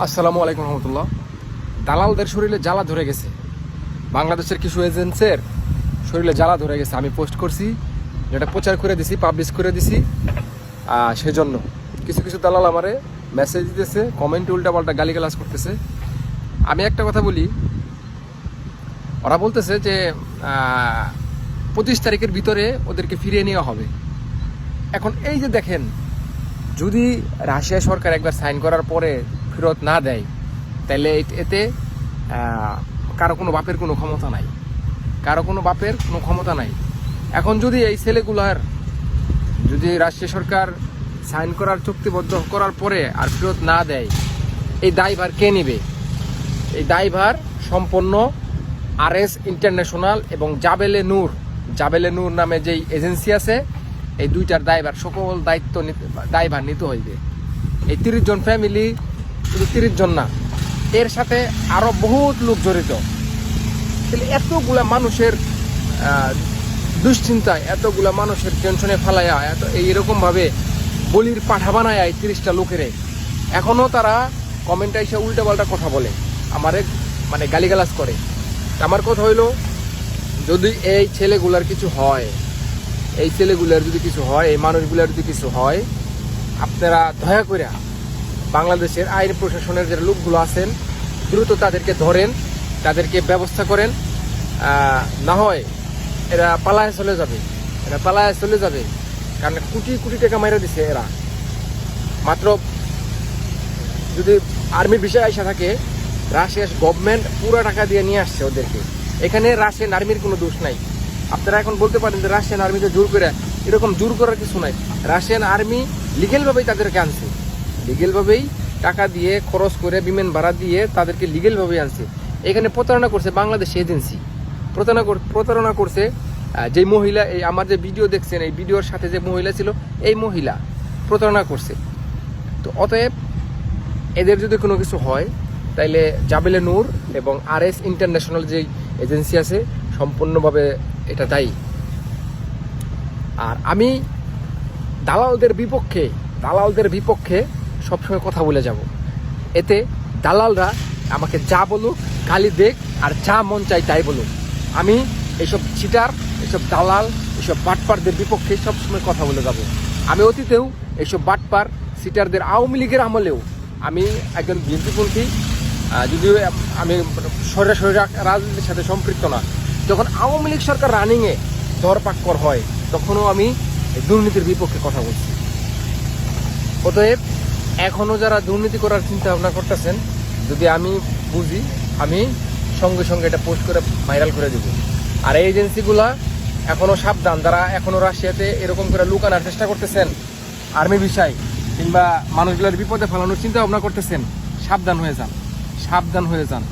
আসসালামু আলাইকুম রহমতুল্লাহ। দালালদের শরীরে জ্বালা ধরে গেছে, বাংলাদেশের কিছু এজেন্সির শরীরে জ্বালা ধরে গেছে। আমি পোস্ট করছি, যেটা প্রচার করে দিছি, পাবলিশ করে দিছি। সেজন্য কিছু কিছু দালাল আমারে মেসেজ দিতেছে, কমেন্টে উল্টাপাল্টা গালিগালাজ করতেছে। আমি একটা কথা বলি, ওরা বলতেছে যে 25 তারিখের ভিতরে ওদেরকে ফিরিয়ে নেওয়া হবে। এখন এই যে দেখেন, যদি রাশিয়া সরকার একবার সাইন করার পরে ফেরত না দেয়, তাহলে এতে কারো কোনো বাপের কোনো ক্ষমতা নাই, এখন যদি এই ছেলেগুলার যদি রাশিয়া সরকার সাইন করার চুক্তিবদ্ধ করার পরে আর ফেরত না দেয়, এই দায়ভার কে নেবে? এই দায়ভার সম্পূর্ণ আরএস ইন্টারন্যাশনাল এবং জাবেলে নূর নামে যেই এজেন্সি আছে, এই দুইটার দায়ভার, সকল দায়ভার নিতে হইবে। এই 30 জন ফ্যামিলি, শুধু 30 জন না, এর সাথে আরো বহুত লোক জড়িত। তাহলে এতগুলা মানুষের দুশ্চিন্তায়, এতগুলা মানুষের টেনশনে ফালাইয়া, এইরকম ভাবে বলির পাঠা বানায় এই 30টা লোকেরে, এখনো তারা কমেন্টে এসে উল্টাপাল্টা কথা বলে, আমারে মানে গালিগালাজ করে। আমার কথা হইলো, যদি এই ছেলেগুলার কিছু হয়, এই মানুষগুলার যদি কিছু হয়, আপনারা দয়া করে বাংলাদেশের আইন প্রশাসনের যে লোকগুলো আছেন, দ্রুত তাদেরকে ধরেন, তাদেরকে ব্যবস্থা করেন। না হয় এরা পালায় চলে যাবে, কারণ কোটি কোটি টাকা মাইরা দিছে এরা। মাত্র যদি আর্মির বিষয় আইসা থাকে, রাশিয়ার গভর্নমেন্ট পুরো টাকা দিয়ে নিয়ে আসছে ওদেরকে। এখানে রাশিয়ান আর্মির কোনো দোষ নাই। আপনারা এখন বলতে পারেন যে রাশিয়ান আর্মিতে জোর করে, এরকম জোর করার কিছু নাই। রাশিয়ান আর্মি লিগেলভাবেই তাদেরকে আনছে, লিগেলভাবেই টাকা দিয়ে খরচ করে বিমান ভাড়া দিয়ে তাদেরকে লিগেলভাবেই আনছে। এখানে প্রতারণা করছে বাংলাদেশ এজেন্সি, প্রতারণা করছে যে মহিলা, এই আমার যে ভিডিও দেখছেন, এই ভিডিওর সাথে যে মহিলা ছিল, এই মহিলা প্রতারণা করছে। তো অতএব এদের যদি কোনো কিছু হয়, তাইলে জাবেলে নূর এবং আরএস ইন্টারন্যাশনাল যে এজেন্সি আছে, সম্পূর্ণভাবে এটা দায়ী। আর আমি দালালদের বিপক্ষে সবসময় কথা বলে যাব। এতে দালালরা আমাকে যা বলুক, গালি দেখ, আর যা মন চাই তাই বলুক, আমি এইসব চিটার, এইসব দালাল, এইসব বাটপারদের বিপক্ষে সবসময় কথা বলে যাব। আমি অতীতেও এইসব বাটপার চিটারদের, আওয়ামী লীগের আমলেও আমি একজন বিএনপিপন্থী, যদিও আমি সরাসরি রাজনীতির সাথে সম্পৃক্ত না। যখন আওয়ামী লীগ সরকার রানিংয়ে দরপাক্কর হয়, তখনও আমি দুর্নীতির বিপক্ষে কথা বলছি। অতএব এখনও যারা দুর্নীতি করার চিন্তা ভাবনা করতেছেন, যদি আমি বুঝি, আমি সঙ্গে সঙ্গে এটা পোস্ট করে ভাইরাল করে দেব। আর এই এজেন্সিগুলা এখনও সাবধান, যারা এখনও রাশিয়াতে এরকম করে লুকানোর চেষ্টা করতেছেন, আর্মি বিষয় কিংবা মানুষগুলোর বিপদে ফেলানোর চিন্তা ভাবনা করতেছেন, সাবধান হয়ে যান,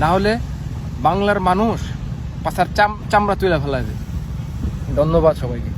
না হলে বাংলার মানুষ পাছার চামড়া তুলে ফেলাবে। ধন্যবাদ সবাইকে।